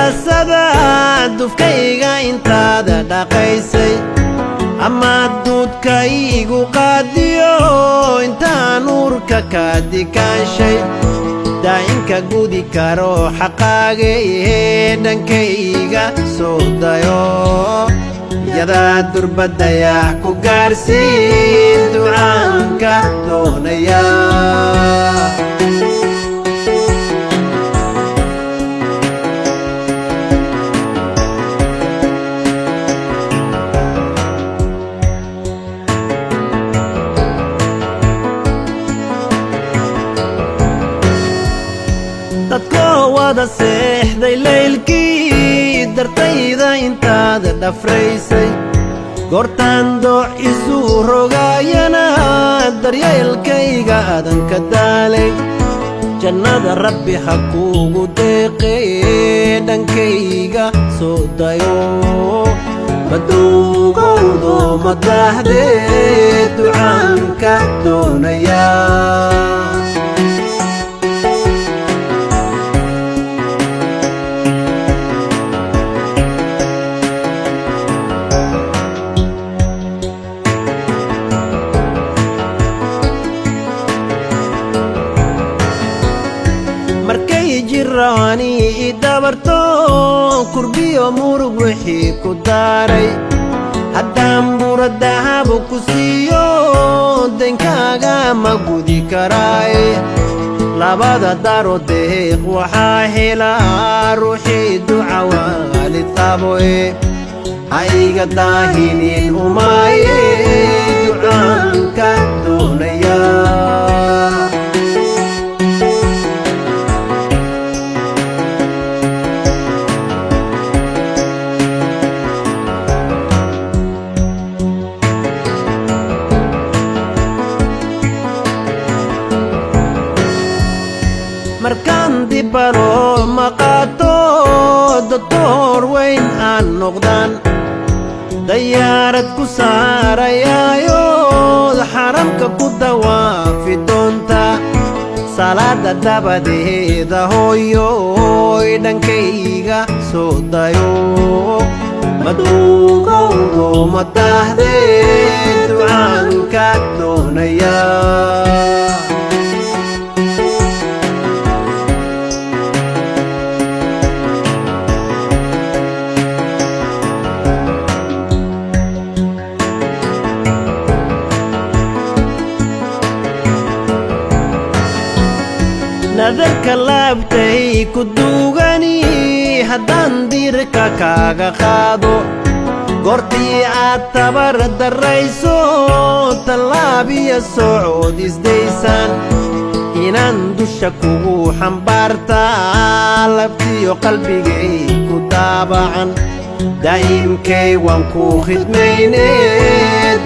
daasada dufkayga intaada dhaqaysay ama duudka igu qaadiyo intaan uurka ka dikaashay daa'inka gudi karo xaqaaga dhankayga soo dayo yadaa durbadayax ku gaarsiin ducaanka doonaya dadkoo wada seexday laylkii dartayda intaada dhafraysay goortaan dooc isu rogaayana daryeelkayga aadan ka daalay jannada rabbi ha kuugu deeqee dhankayga soo dayo maduugowdo madaahdee ducaanka doonaya jirani idabarto kurbiyo murug wixii ku daaray haddaan bura dahab ku siiyo dankaaga ma gudi karaay labada daro deeq waxaa helaa ruuxii duca waalid qaboe ha iga daahinin umaaye ducaanka doonaya markaan dibaro maqaato doctor weyn aan noqdaan dayaarad ku saarayaayood xaramka ku dawaafi doonta salaada dabadeeda hooyoy dhankayga soo dayo maduugowdo madaahdee ducaanka doonaya nadarka laabtay ku duugani haddaan dirka kaaga qaado goortii aad tabar darrayso tallaabiya socod isdaysaan inaan dusha kugu xambaartaa labtiyo qalbigay ku daabacan daa'imkay waan ku khidmayne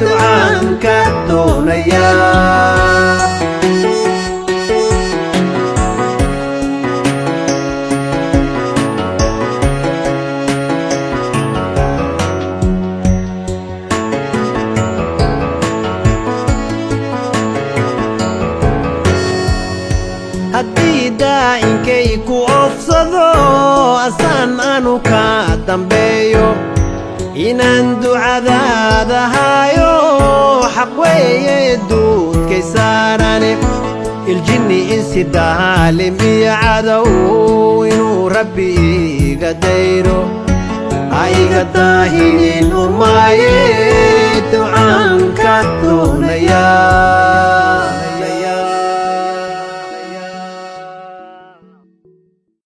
ducaanka doonaya haddii daa'inkay ku oofsado asaan anu ka dambeeyo inaan ducadaada haayo xaq weeye duudkay saarane iljinni insi daalim iyo cadow inuu rabbi iga dayro ha iga daahinin uma